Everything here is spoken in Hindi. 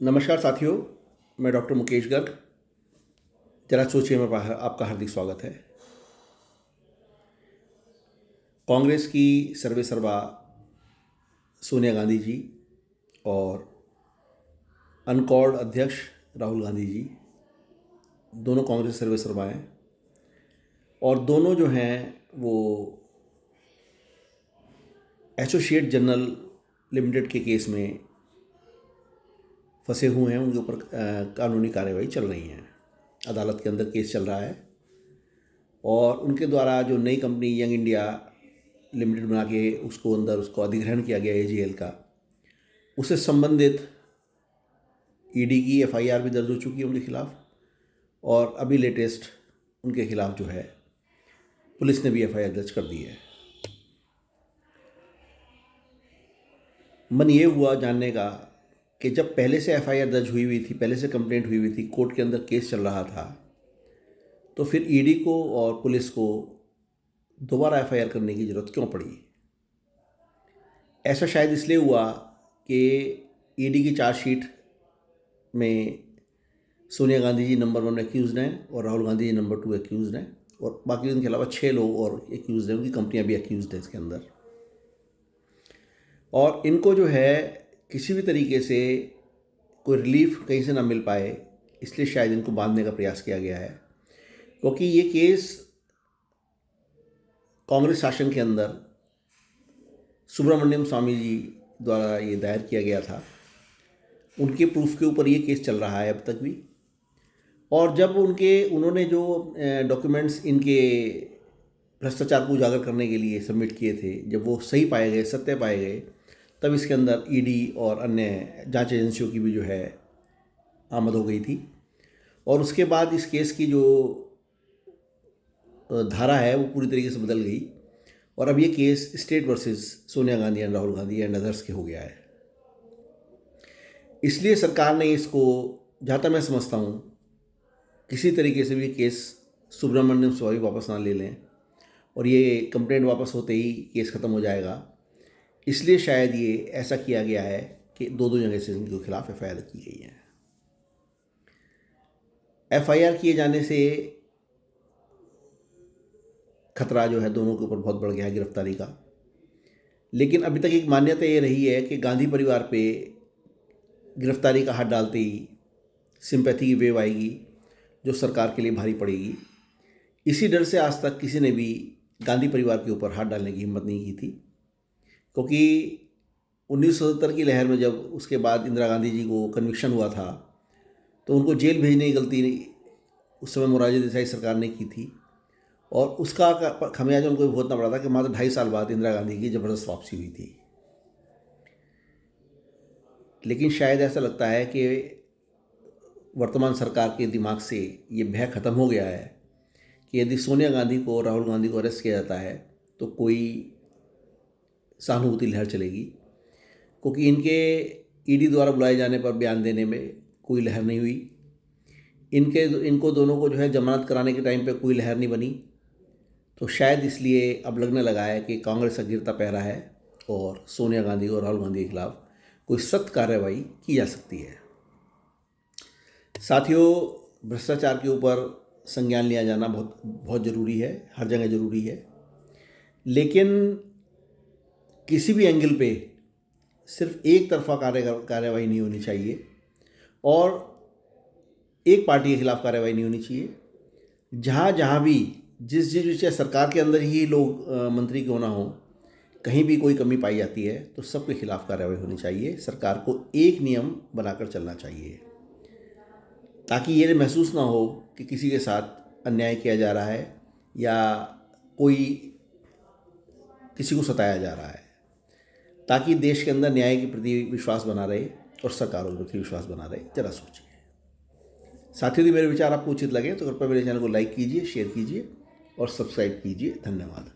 नमस्कार साथियों, मैं डॉक्टर मुकेश गर्ग। जरा सोचिए में आपका हार्दिक स्वागत है। कांग्रेस की सर्वेसर्वा सोनिया गांधी जी और अनकॉर्ड अध्यक्ष राहुल गांधी जी दोनों कांग्रेस सर्वेसर्वा हैं और दोनों जो हैं वो एसोसिएट जनरल लिमिटेड के केस में फंसे हुए हैं। उनके ऊपर कानूनी कार्रवाई चल रही है, अदालत के अंदर केस चल रहा है और उनके द्वारा जो नई कंपनी यंग इंडिया लिमिटेड बना के उसको अधिग्रहण किया गया एजीएल का, उससे संबंधित ईडी की एफआईआर भी दर्ज हो चुकी है उनके खिलाफ और अभी लेटेस्ट उनके खिलाफ जो है पुलिस ने भी एफआईआर दर्ज कर दी है। मन ये हुआ जानने का कि जब पहले से एफआईआर दर्ज हुई हुई थी, पहले से कंप्लेंट हुई हुई थी, कोर्ट के अंदर केस चल रहा था, तो फिर ईडी को और पुलिस को दोबारा एफआईआर करने की ज़रूरत क्यों पड़ी? ऐसा शायद इसलिए हुआ कि ईडी की चार्जशीट में सोनिया गांधी जी नंबर 1 एक्यूज़ड हैं और राहुल गांधी जी नंबर 2 एक्यूज़ड हैं और बाकी उनके अलावा 6 लोग और एक्यूज़ड हैं, उनकी कंपनियां भी एक्यूज़ड हैं इसके अंदर। और इनको जो है किसी भी तरीके से कोई रिलीफ कहीं से ना मिल पाए, इसलिए शायद इनको बांधने का प्रयास किया गया है, क्योंकि ये केस कांग्रेस शासन के अंदर सुब्रमण्यम स्वामी जी द्वारा ये दायर किया गया था। उनके प्रूफ के ऊपर ये केस चल रहा है अब तक भी। और जब उन्होंने जो डॉक्यूमेंट्स इनके भ्रष्टाचार को उजागर करने के लिए सबमिट किए थे, जब वो सही पाए गए, सत्य पाए गए, तब इसके अंदर ईडी और अन्य जांच एजेंसियों की भी जो है आमद हो गई थी। और उसके बाद इस केस की जो धारा है वो पूरी तरीके से बदल गई और अब ये case state versus Sonia Gandhi and Rahul Gandhi and others के हो गया है। इसलिए सरकार ने इसको, जहाँ तक मैं समझता हूँ, किसी तरीके से भी केस सुब्रमण्यम स्वामी वापस ना ले लें और ये कंप्लेंट वापस होते ही केस ख़त्म हो जाएगा। इसलिए शायद ये ऐसा किया गया है कि दो जगह से इनके खिलाफ एफआईआर की गई है। एफआईआर किए जाने से खतरा जो है दोनों के ऊपर बहुत बढ़ गया है, गिरफ्तारी का। लेकिन अभी तक एक मान्यता ये रही है कि गांधी परिवार पे गिरफ्तारी का हाथ डालते ही सिंपैथी की वेव आएगी जो सरकार के लिए भारी पड़ेगी। इसी डर से आज तक किसी ने भी गांधी परिवार के ऊपर हाथ डालने की हिम्मत नहीं की थी, क्योंकि 1970 की लहर में जब उसके बाद इंदिरा गांधी जी को कन्विक्शन हुआ था तो उनको जेल भेजने की गलती उस समय मोरारजी देसाई सरकार ने की थी और उसका खमियाजा उनको भुगतना पड़ा था कि मात्र 2.5 साल बाद इंदिरा गांधी की ज़बरदस्त वापसी हुई थी। लेकिन शायद ऐसा लगता है कि वर्तमान सरकार के दिमाग से ये भय ख़त्म हो गया है कि यदि सोनिया गांधी को, राहुल गांधी को अरेस्ट किया जाता है तो कोई सहानुभूति लहर चलेगी, क्योंकि इनके ईडी द्वारा बुलाए जाने पर बयान देने में कोई लहर नहीं हुई। इनको दोनों को जो है जमानत कराने के टाइम पे कोई लहर नहीं बनी। तो शायद इसलिए अब लगने लगा है कि कांग्रेस का गिरता पहरा है और सोनिया गांधी और राहुल गांधी के खिलाफ कोई सख्त कार्रवाई की जा सकती है। साथियों, भ्रष्टाचार के ऊपर संज्ञान लिया जाना बहुत बहुत ज़रूरी है, हर जगह ज़रूरी है, लेकिन किसी भी एंगल पे सिर्फ एक तरफा कार्रवाई नहीं होनी चाहिए और एक पार्टी के खिलाफ कार्रवाई नहीं होनी चाहिए। जहाँ जहाँ भी जिस विषय सरकार के अंदर ही लोग मंत्री क्यों ना हो, कहीं भी कोई कमी पाई जाती है तो सबके खिलाफ कार्रवाई होनी चाहिए। सरकार को एक नियम बनाकर चलना चाहिए ताकि ये महसूस ना हो कि किसी के साथ अन्याय किया जा रहा है या कोई किसी को सताया जा रहा है, ताकि देश के अंदर न्याय के प्रति विश्वास बना रहे और सरकारों के प्रति विश्वास बना रहे। जरा सोचिए साथियों, यदि मेरे विचार आपको उचित लगे तो कृपया मेरे चैनल को लाइक कीजिए, शेयर कीजिए और सब्सक्राइब कीजिए। धन्यवाद।